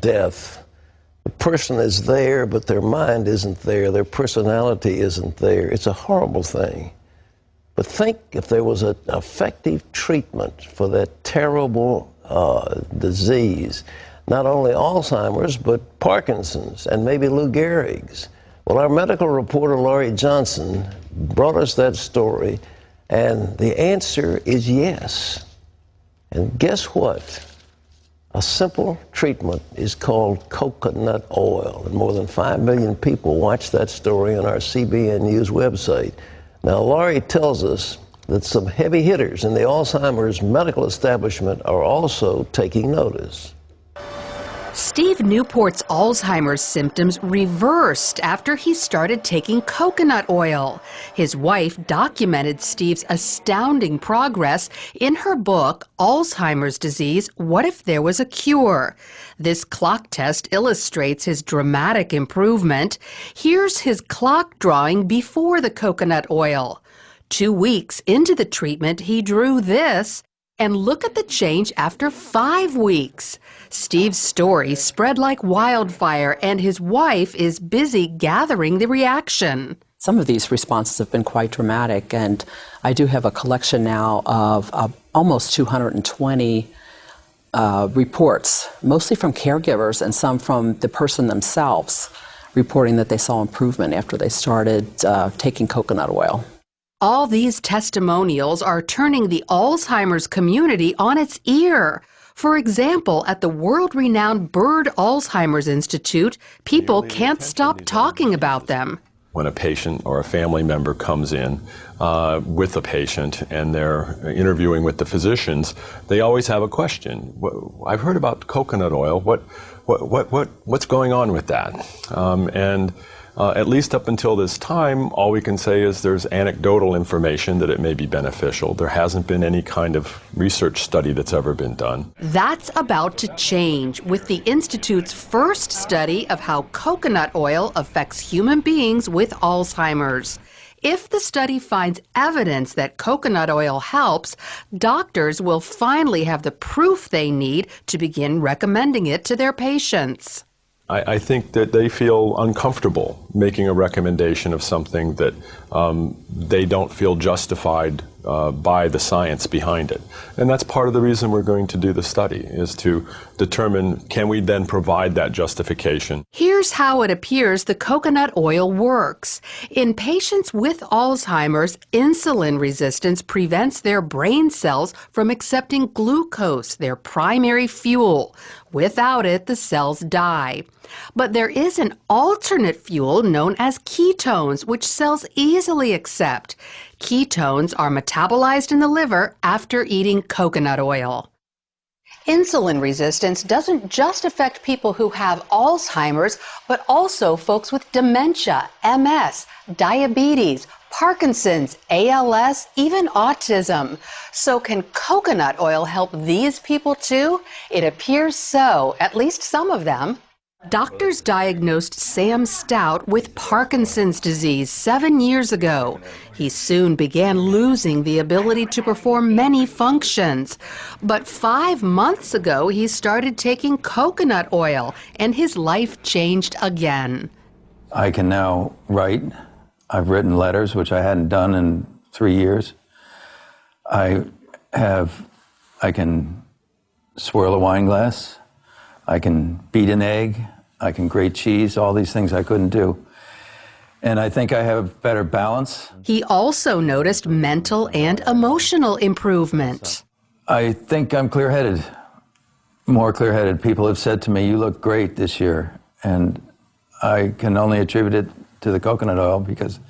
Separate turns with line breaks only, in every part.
death, the person is there, but their mind isn't there. Their personality isn't there. It's a horrible thing. But think if there was an effective treatment for that terrible disease, not only Alzheimer's, but Parkinson's and maybe Lou Gehrig's. Well, our medical reporter, Laurie Johnson, brought us that story, and the answer is yes. And guess what? A simple treatment is called coconut oil. And more than 5 million people watched that story on our CBN News website. Now, Laurie tells us that some heavy hitters in the Alzheimer's medical establishment are also taking notice.
Steve Newport's Alzheimer's symptoms reversed after he started taking coconut oil. His wife documented Steve's astounding progress in her book, Alzheimer's Disease: What If There Was a Cure? This clock test illustrates his dramatic improvement. Here's his clock drawing before the coconut oil. 2 weeks into the treatment, he drew this. And look at the change after 5 weeks. Steve's story spread like wildfire, and his wife is busy gathering the reaction.
Some of these responses have been quite dramatic, and I do have a collection now of almost 220 reports, mostly from caregivers and some from the person themselves, reporting that they saw improvement after they started taking coconut oil.
All these testimonials are turning the Alzheimer's community on its ear. For example, at the world-renowned Bird Alzheimer's Institute, people can't stop talking about them.
When a patient or a family member comes in with a patient and they're interviewing with the physicians, they always have a question. I've heard about coconut oil. What's going on with that? At least up until this time, all we can say is there's anecdotal information that it may be beneficial. There hasn't been any kind of research study that's ever been done.
That's about to change with the Institute's first study of how coconut oil affects human beings with Alzheimer's. If the study finds evidence that coconut oil helps, doctors will finally have the proof they need to begin recommending it to their patients.
I think that they feel uncomfortable making a recommendation of something that they don't feel justified by the science behind it. And that's part of the reason we're going to do the study, is to determine, can we then provide that justification?
Here's how it appears the coconut oil works. In patients with Alzheimer's, insulin resistance prevents their brain cells from accepting glucose, their primary fuel. Without it, the cells die. But there is an alternate fuel known as ketones, which cells easily accept. Ketones are metabolized in the liver after eating coconut oil. Insulin resistance doesn't just affect people who have Alzheimer's, but also folks with dementia, MS, diabetes, Parkinson's, ALS, even autism. So can coconut oil help these people too? It appears so, at least some of them. Doctors diagnosed Sam Stout with Parkinson's disease 7 years ago. He soon began losing the ability to perform many functions. But 5 months ago, he started taking coconut oil, and his life changed again.
I can now write. I've written letters, which I hadn't done in 3 years. I can swirl a wine glass. I can beat an egg, I can grate cheese, all these things I couldn't do. And I think I have better balance.
He also noticed mental and emotional improvement.
I think I'm clear-headed, more clear-headed. People have said to me, you look great this year. And I can only attribute it to the coconut oil because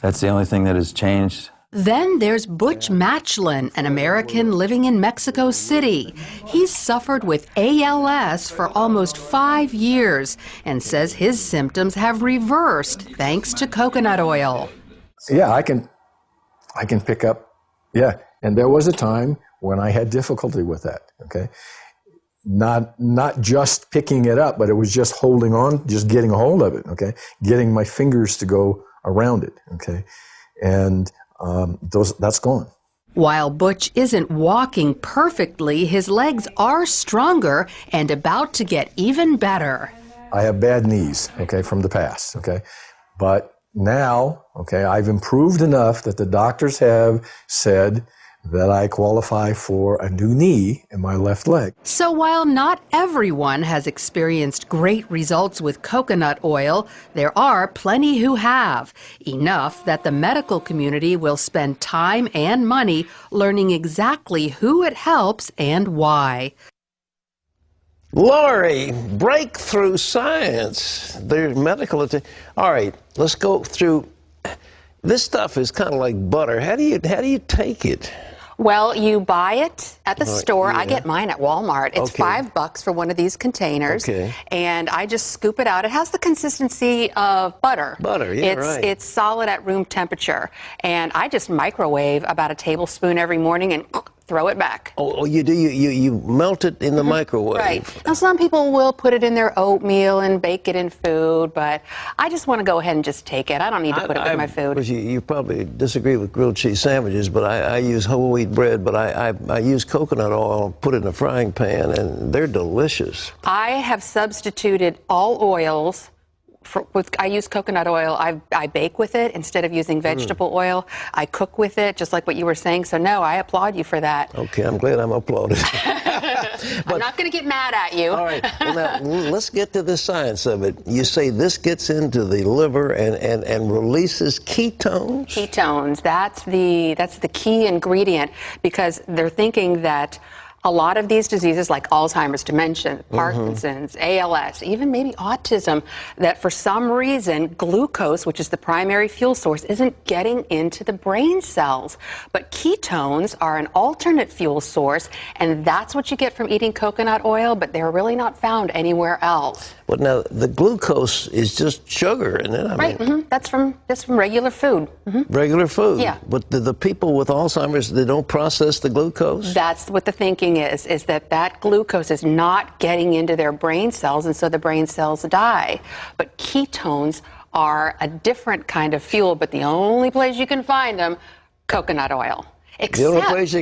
that's the only thing that has changed.
Then there's Butch Matchlin, an American living in Mexico City. He's suffered with ALS for almost 5 years and says his symptoms have reversed thanks to coconut oil.
Yeah, I can pick up, yeah. And there was a time when I had difficulty with that, okay? Not just picking it up, but it was just holding on, just getting a hold of it, okay? Getting my fingers to go around it, okay? And that's gone.
While Butch isn't walking perfectly, his legs are stronger and about to get even better.
I have bad knees, okay, from the past, okay? But now, okay, I've improved enough that the doctors have said that I qualify for a new knee in my left leg.
So while not everyone has experienced great results with coconut oil, there are plenty who have. Enough that the medical community will spend time and money learning exactly who it helps and why.
Lori, breakthrough science. There's medical attention. All right, let's go through. This stuff is kind of like butter. How do you take it?
Well, you buy it at the store.
yeah.
I get mine at Walmart. It's
Okay.
$5 for one of these containers.
Okay.
And I just scoop it out. It has the consistency of butter.
Butter, yeah, right.
It's solid at room temperature. And I just microwave about a tablespoon every morning and throw it back.
Oh, you do? You melt it in the microwave?
Right. Now, some people will put it in their oatmeal and bake it in food, but I just want to go ahead and just take it. I don't need to put it with my food.
You probably disagree with grilled cheese sandwiches, but I use whole wheat bread, but I use coconut oil, put it in a frying pan, and they're delicious.
I have substituted all oils. I use coconut oil. I bake with it instead of using vegetable oil. I cook with it, just like what you were saying. So, no, I applaud you for that.
Okay, I'm glad I'm applauded.
I'm not going to get mad at you.
All right, well, now let's get to the science of it. You say this gets into the liver and releases ketones?
Ketones, that's the key ingredient, because they're thinking that a lot of these diseases like Alzheimer's, dementia, Parkinson's, ALS, even maybe autism, that for some reason glucose, which is the primary fuel source, isn't getting into the brain cells. But ketones are an alternate fuel source, and that's what you get from eating coconut oil, but they're really not found anywhere else.
But now the glucose is just sugar, isn't it? I mean,
That's from regular food.
regular food.
Yeah.
But the people with Alzheimer's, they don't process the glucose?
That's what the thinking is that glucose is not getting into their brain cells, and so the brain cells die. But ketones are a different kind of fuel, but the only place you can find them, coconut oil.
The only place you